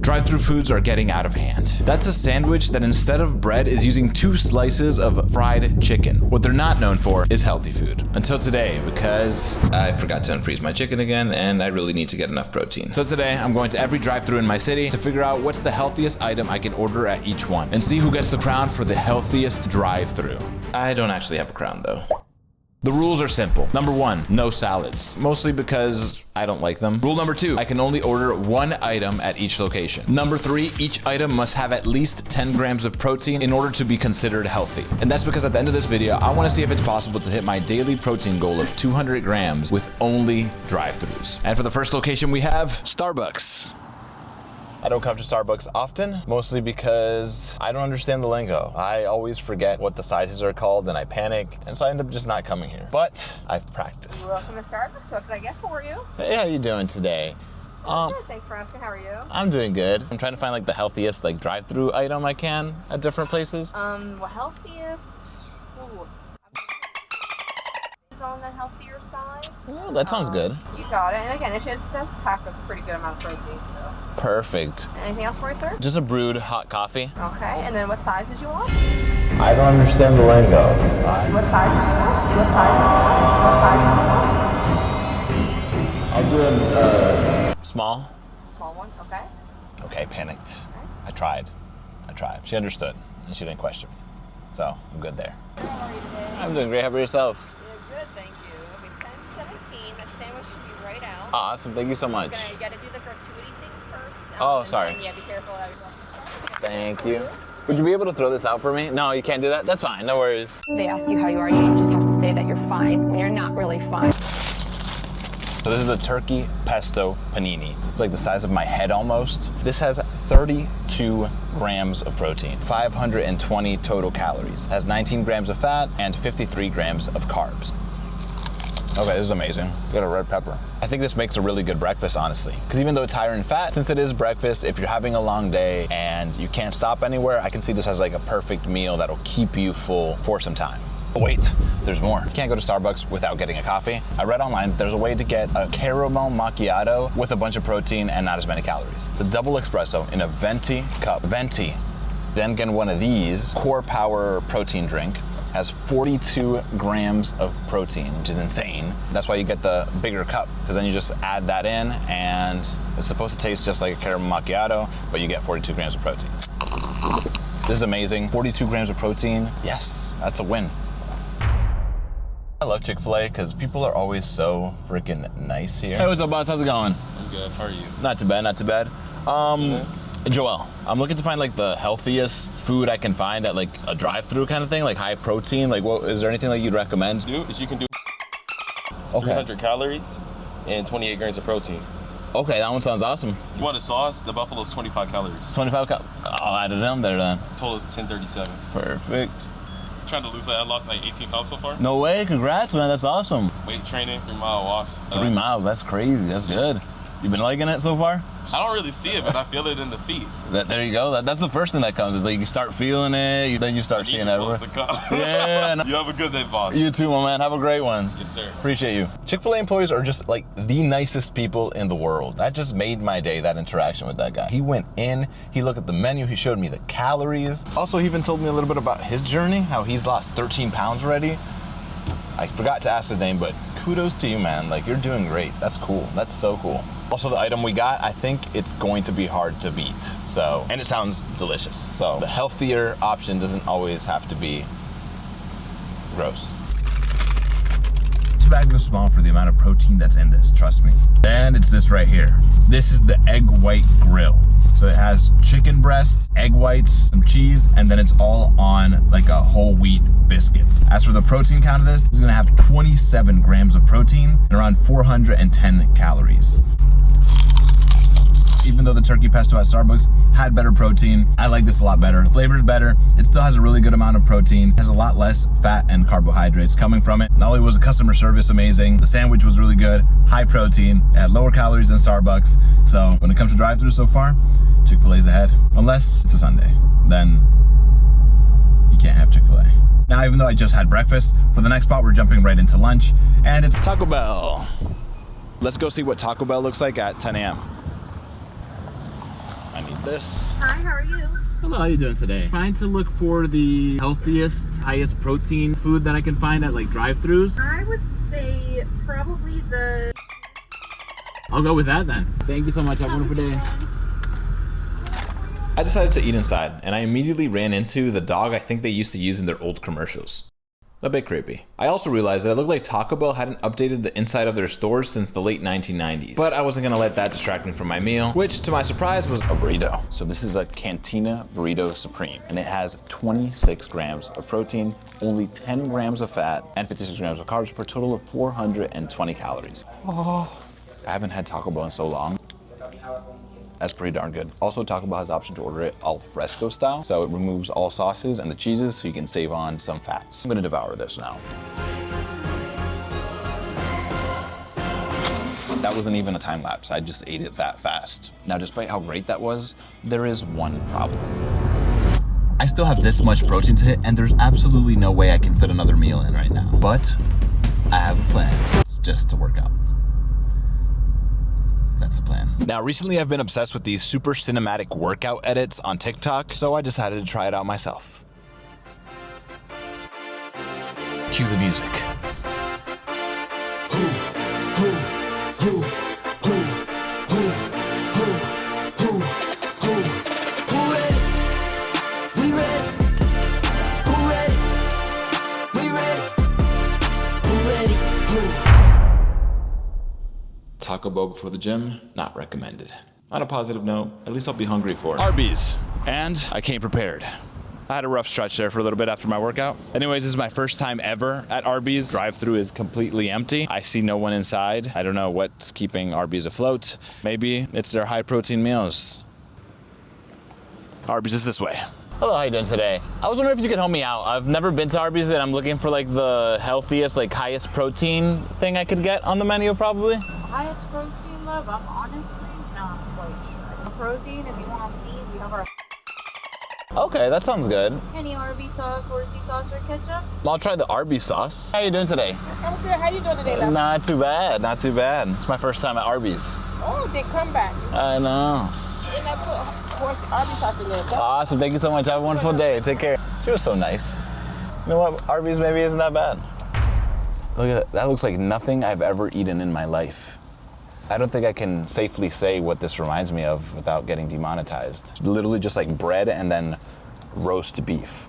Drive-thru foods are getting out of hand. That's a sandwich that instead of bread is using 2 slices of fried chicken. What they're not known for is healthy food. Until today, because I forgot to unfreeze my chicken again and I really need to get enough protein. So today, I'm going to every drive-thru in my city to figure out what's the healthiest item I can order at each one and see who gets the crown for the healthiest drive-thru. I don't actually have a crown though. The rules are simple. Number 1, no salads. Mostly because I don't like them. Rule number 2, I can only order 1 item at each location. Number 3, each item must have at least 10 grams of protein in order to be considered healthy. And that's because at the end of this video, I want to see if it's possible to hit my daily protein goal of 200 grams with only drive-thrus. And for the first location we have, Starbucks. I don't come to Starbucks often, mostly because I don't understand the lingo. I always forget what the sizes are called and I panic, and so I end up just not coming here. But I've practiced. Welcome to Starbucks. What can I get for you? Hey, how you doing today? Good, thanks for asking. How are you? I'm doing good. I'm trying to find like the healthiest like drive-thru item I can at different places. Well, healthiest. Ooh. Is on the healthier side. Oh, that sounds good. You got it. And again, it does pack a pretty good amount of protein, so. Perfect. Anything else for you, sir? Just a brewed hot coffee. Okay, and then what size did you want? I don't understand the lingo. What size did you want? What size did you want? What size did you want? I'll do a small. Small one, okay. Okay, panicked. Okay. I tried. She understood, and she didn't question me. So, I'm good there. How are you today? I'm doing great. How about yourself? Good, thank you. It'll be 10:17. That sandwich should be right out. Awesome. Thank you so much. You gotta do the gratuity thing first. Oh, and sorry. Then, yeah, be careful. Thank you. Would you be able to throw this out for me? No, you can't do that? That's fine. No worries. They ask you how you are, you just have to say that you're fine when you're not really fine. So this is a turkey pesto panini. It's like the size of my head almost. This has 32 grams of protein, 520 total calories. It has 19 grams of fat and 53 grams of carbs. Okay, this is amazing. Got a red pepper. I think this makes a really good breakfast, honestly. Because even though it's higher in fat, since it is breakfast, if you're having a long day and you can't stop anywhere, I can see this as like a perfect meal that'll keep you full for some time. Oh, wait, there's more. You can't go to Starbucks without getting a coffee. I read online there's a way to get a caramel macchiato with a bunch of protein and not as many calories. The double espresso in a venti cup. Venti. Then get one of these. Core Power protein drink. Has 42 grams of protein, which is insane. That's why you get the bigger cup, because then you just add that in and it's supposed to taste just like a caramel macchiato, but you get 42 grams of protein. This is amazing. 42 grams of protein. Yes, that's a win. I love Chick-fil-A because people are always so freaking nice here. Hey, what's up, boss? How's it going? I'm good. How are you? Not too bad, not too bad. Joel, I'm looking to find like the healthiest food I can find at like a drive-thru kind of thing, like high protein. Like, what is there anything like you'd recommend? You can do 300 calories and 28 grams of protein. Okay, that one sounds awesome. You want a sauce? The buffalo's 25 calories. 25 cal. I'll add it in there then. Total is 1037. Perfect. Trying to lose weight. I lost like 18 pounds so far. No way, congrats, man. That's awesome. Weight training, 3-mile walks. 3 miles, that's crazy. That's good. You been liking it so far? I don't really see it, but I feel it in the feet. There you go. That's the first thing that comes. Is like you start feeling it, then you start seeing it everywhere. Yeah. You have a good day, boss. You too, my man. Have a great one. Yes, sir. Appreciate you. Chick-fil-A employees are just like the nicest people in the world. That just made my day, that interaction with that guy. He went in, he looked at the menu, he showed me the calories. Also, he even told me a little bit about his journey, how he's lost 13 pounds already. I forgot to ask his name, but kudos to you, man. Like, you're doing great. That's cool. That's so cool. Also, the item we got, I think it's going to be hard to beat. So, and it sounds delicious. So, the healthier option doesn't always have to be gross. This bag is small for the amount of protein that's in this, trust me. And it's this right here. This is the egg white grill. So it has chicken breast, egg whites, some cheese, and then it's all on like a whole wheat biscuit. As for the protein count of this, it's gonna have 27 grams of protein and around 410 calories. Even though the turkey pesto at Starbucks had better protein, I like this a lot better. The flavor's better. It still has a really good amount of protein. It has a lot less fat and carbohydrates coming from it. Not only was the customer service amazing, the sandwich was really good, high protein, it had lower calories than Starbucks. So when it comes to drive-thru so far, Chick-fil-A's ahead. Unless it's a Sunday, then you can't have Chick-fil-A. Now, even though I just had breakfast, for the next spot, we're jumping right into lunch, and it's Taco Bell. Let's go see what Taco Bell looks like at 10 a.m. I need got this. Hi, how are you? Hello, how you doing today? Trying to look for the healthiest, highest protein food that I can find at like drive-thrus. I would say probably the... I'll go with that then. Thank you so much. Have a wonderful day. I decided to eat inside, and I immediately ran into the dog I think they used to use in their old commercials. A bit creepy. I also realized that it looked like Taco Bell hadn't updated the inside of their stores since the late 1990s. But I wasn't gonna let that distract me from my meal, which to my surprise was a burrito. So this is a Cantina Burrito Supreme, and it has 26 grams of protein, only 10 grams of fat, and 56 grams of carbs for a total of 420 calories. Oh, I haven't had Taco Bell in so long. That's pretty darn good. Also, Taco Bell has the option to order it al fresco style, so it removes all sauces and the cheeses so you can save on some fats. I'm gonna devour this now. That wasn't even a time lapse. I just ate it that fast. Now, despite how great that was, there is one problem. I still have this much protein to hit, and there's absolutely no way I can fit another meal in right now. But I have a plan. It's just to work out. That's the plan. Now, recently I've been obsessed with these super cinematic workout edits on TikTok, so I decided to try it out myself. Cue the music. Taco Bell before the gym, not recommended. On a positive note, at least I'll be hungry for Arbys. And I came prepared. I had a rough stretch there for a little bit after my workout. Anyways, this is my first time ever at Arbys. Drive-thru is completely empty. I see no one inside. I don't know what's keeping Arbys afloat. Maybe it's their high protein meals. Arbys is this way. Hello, how you doing today? I was wondering if you could help me out. I've never been to Arbys and I'm looking for like the healthiest, like highest protein thing I could get on the menu probably. Highest protein, love, I'm honestly not quite sure. Protein, if you want beef, we have our Okay, that sounds good. any Arby's sauce, horsey sauce, or ketchup. I'll try the Arbys sauce. How you doing today? I'm good. How you doing today, love? Not too bad, not too bad. It's my first time at Arbys. Oh, they come back. I know. And I put, of course, Arby's sauce in there. Awesome, thank you so much. Have a wonderful day. Take care. She was so nice. You know what? Arbys maybe isn't that bad. Look at that. That looks like nothing I've ever eaten in my life. I don't think I can safely say what this reminds me of without getting demonetized. Literally just like bread and then roast beef.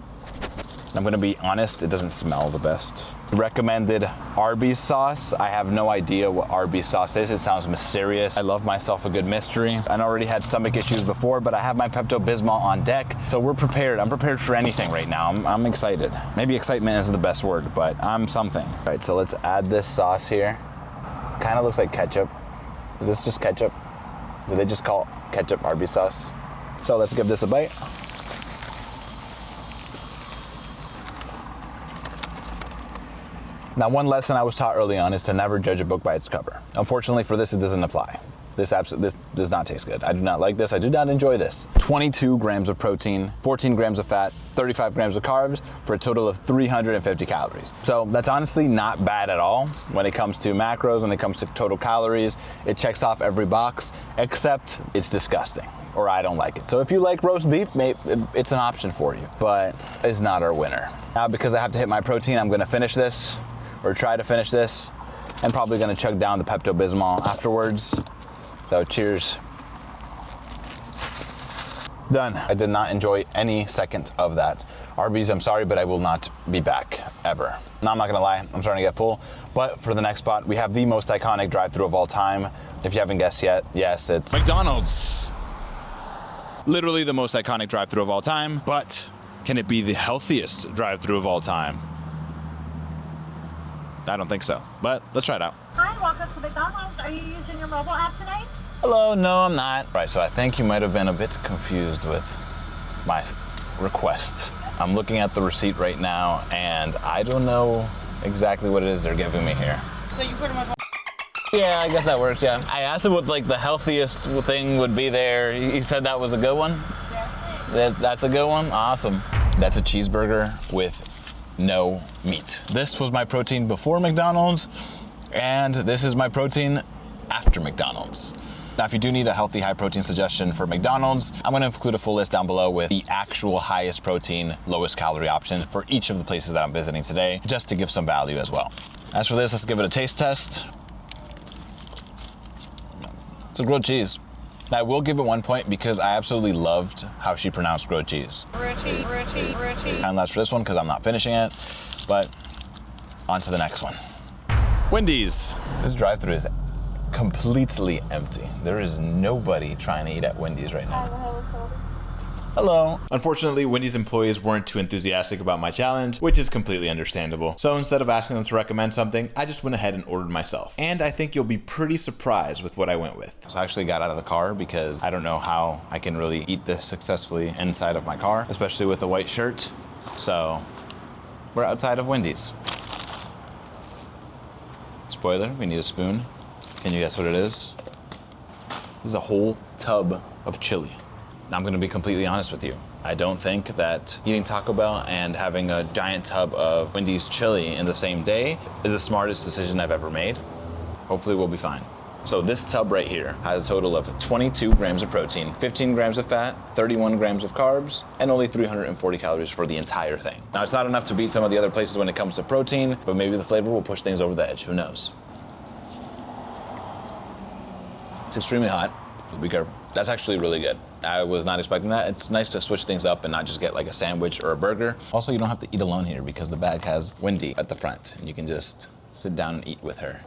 I'm gonna be honest, it doesn't smell the best. Recommended Arbys sauce. I have no idea what Arbys sauce is. It sounds mysterious. I love myself a good mystery. I already had stomach issues before, but I have my Pepto-Bismol on deck, so we're prepared. I'm prepared for anything right now. I'm excited. Maybe excitement isn't the best word, but I'm something. All right, so let's add this sauce here. Kind of looks like ketchup. Is this just ketchup? Do they just call ketchup Arbys sauce? So let's give this a bite. Now, one lesson I was taught early on is to never judge a book by its cover. Unfortunately for this, it doesn't apply. This does not taste good. I do not like this. I do not enjoy this. 22 grams of protein, 14 grams of fat, 35 grams of carbs for a total of 350 calories. So that's honestly not bad at all when it comes to macros, when it comes to total calories. It checks off every box, except it's disgusting, or I don't like it. So if you like roast beef, it's an option for you, but it's not our winner. Now, because I have to hit my protein, I'm gonna finish this, or try to finish this, and probably gonna chug down the Pepto-Bismol afterwards. So cheers. Done. I did not enjoy any second of that. Arbys, I'm sorry, but I will not be back ever. Now, I'm not gonna lie, I'm starting to get full, but for the next spot, we have the most iconic drive-thru of all time. If you haven't guessed yet, yes, it's McDonald's. Literally the most iconic drive-thru of all time, but can it be the healthiest drive-thru of all time? I don't think so, but let's try it out. Hi, welcome to McDonald's. Are you using your mobile app tonight? Hello, no, I'm not. Right, so I think you might have been a bit confused with my request. I'm looking at the receipt right now, and I don't know exactly what it is they're giving me here. So you pretty much want... Yeah, I guess that works, yeah. I asked him what like the healthiest thing would be there. He said that was a good one? That's a good one? Awesome. That's a cheeseburger with no meat. This was my protein before McDonald's, and this is my protein after McDonald's. Now, if you do need a healthy, high protein suggestion for McDonald's, I'm gonna include a full list down below with the actual highest protein, lowest calorie options for each of the places that I'm visiting today, just to give some value as well. As for this, let's give it a taste test. It's a grilled cheese. Now, I will give it 1 point because I absolutely loved how she pronounced grilled cheese. Richie. And that's for this one because I'm not finishing it, but on to the next one. Wendy's. This drive-thru is completely empty. There is nobody trying to eat at Wendy's right now. Hello. Unfortunately, Wendy's employees weren't too enthusiastic about my challenge, which is completely understandable. So instead of asking them to recommend something, I just went ahead and ordered myself. And I think you'll be pretty surprised with what I went with. So I actually got out of the car because I don't know how I can really eat this successfully inside of my car, especially with a white shirt. So we're outside of Wendy's. Spoiler, we need a spoon. Can you guess what it is? This is a whole tub of chili. I'm gonna be completely honest with you. I don't think that eating Taco Bell and having a giant tub of Wendy's chili in the same day is the smartest decision I've ever made. Hopefully we'll be fine. So this tub right here has a total of 22 grams of protein, 15 grams of fat, 31 grams of carbs, and only 340 calories for the entire thing. Now, it's not enough to beat some of the other places when it comes to protein, but maybe the flavor will push things over the edge, who knows? It's extremely hot, so be careful. That's actually really good. I was not expecting that. It's nice to switch things up and not just get like a sandwich or a burger. Also, you don't have to eat alone here because the bag has Wendy at the front and you can just sit down and eat with her.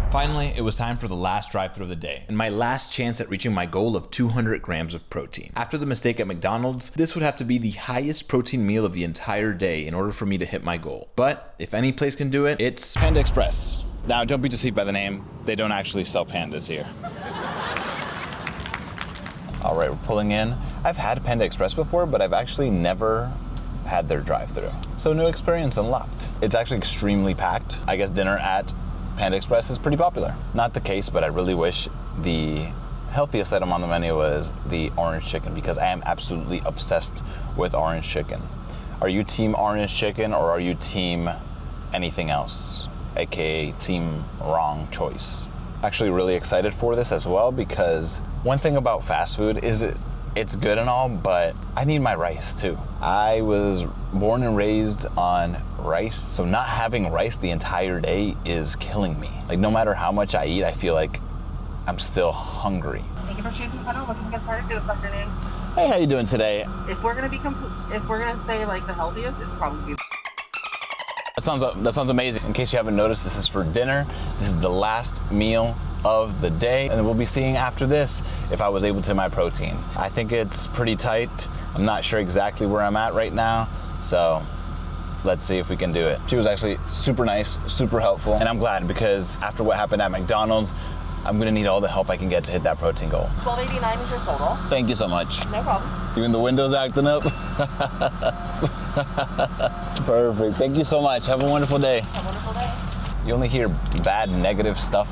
Finally, it was time for the last drive-thru of the day and my last chance at reaching my goal of 200 grams of protein. After the mistake at McDonald's, this would have to be the highest protein meal of the entire day in order for me to hit my goal. But if any place can do it, it's Panda Express. Now, don't be deceived by the name. They don't actually sell pandas here. All right, we're pulling in. I've had Panda Express before, but I've actually never had their drive-thru. So new experience unlocked. It's actually extremely packed. I guess dinner at Panda Express is pretty popular. Not the case, but I really wish the healthiest item on the menu was the orange chicken because I am absolutely obsessed with orange chicken. Are you team orange chicken or are you team anything else? AKA team wrong choice. Actually really excited for this as well because one thing about fast food is it's good and all, but I need my rice too. I was born and raised on rice, so not having rice the entire day is killing me. Like no matter how much I eat, I feel like I'm still hungry. Thank you for choosing Panda. Looking to get started this afternoon. Hey, how you doing today? If we're gonna say like the healthiest, it'd probably be. That sounds amazing. In case you haven't noticed, this is for dinner. This is the last meal of the day, and we'll be seeing after this if I was able to hit my protein. I think it's pretty tight. I'm not sure exactly where I'm at right now, so let's see if we can do it. She was actually super nice, super helpful, and I'm glad because after what happened at McDonald's, I'm gonna need all the help I can get to hit that protein goal. $12.89 is your total. Thank you so much. No problem. Even the window's acting up. Perfect. Thank you so much. Have a wonderful day. Have a wonderful day. You only hear bad, negative stuff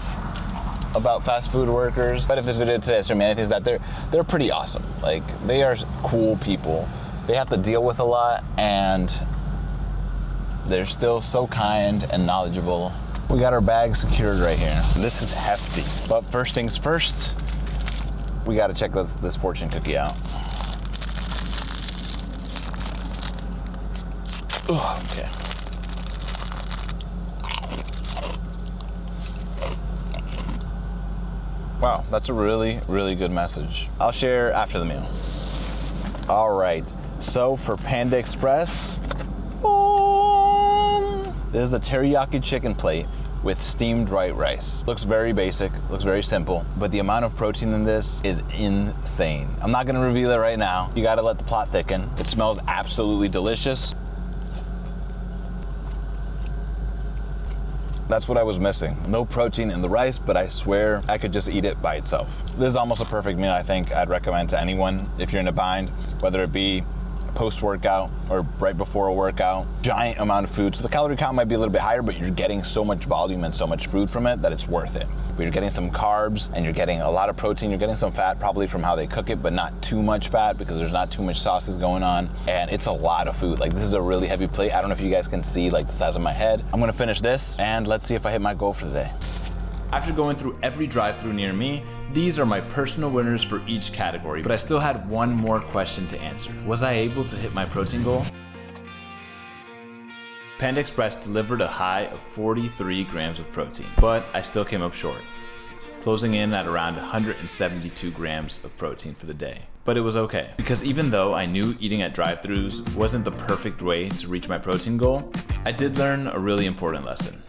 about fast food workers. But if this video today has shown me anything, is that they're pretty awesome. Like, they are cool people. They have to deal with a lot, and they're still so kind and knowledgeable. We got our bag secured right here. This is hefty. But first things first, we gotta check this fortune cookie out. Ooh, okay. Wow, that's a really, really good message. I'll share after the meal. All right, so for Panda Express, this is the teriyaki chicken plate with steamed white rice. Looks very basic, looks very simple, but the amount of protein in this is insane. I'm not gonna reveal it right now. You gotta let the plot thicken. It smells absolutely delicious. That's what I was missing. No protein in the rice, but I swear I could just eat it by itself. This is almost a perfect meal I think I'd recommend to anyone if you're in a bind, whether it be post-workout or right before a workout. Giant amount of food. So the calorie count might be a little bit higher, but you're getting so much volume and so much food from it that it's worth it. But you're getting some carbs and you're getting a lot of protein. You're getting some fat probably from how they cook it, but not too much fat because there's not too much sauces going on. And it's a lot of food. Like, this is a really heavy plate. I don't know if you guys can see like the size of my head. I'm gonna finish this and let's see if I hit my goal for the day. After going through every drive-thru near me, these are my personal winners for each category, but I still had one more question to answer. Was I able to hit my protein goal? Panda Express delivered a high of 43 grams of protein, but I still came up short, closing in at around 172 grams of protein for the day. But it was okay, because even though I knew eating at drive-thrus wasn't the perfect way to reach my protein goal, I did learn a really important lesson.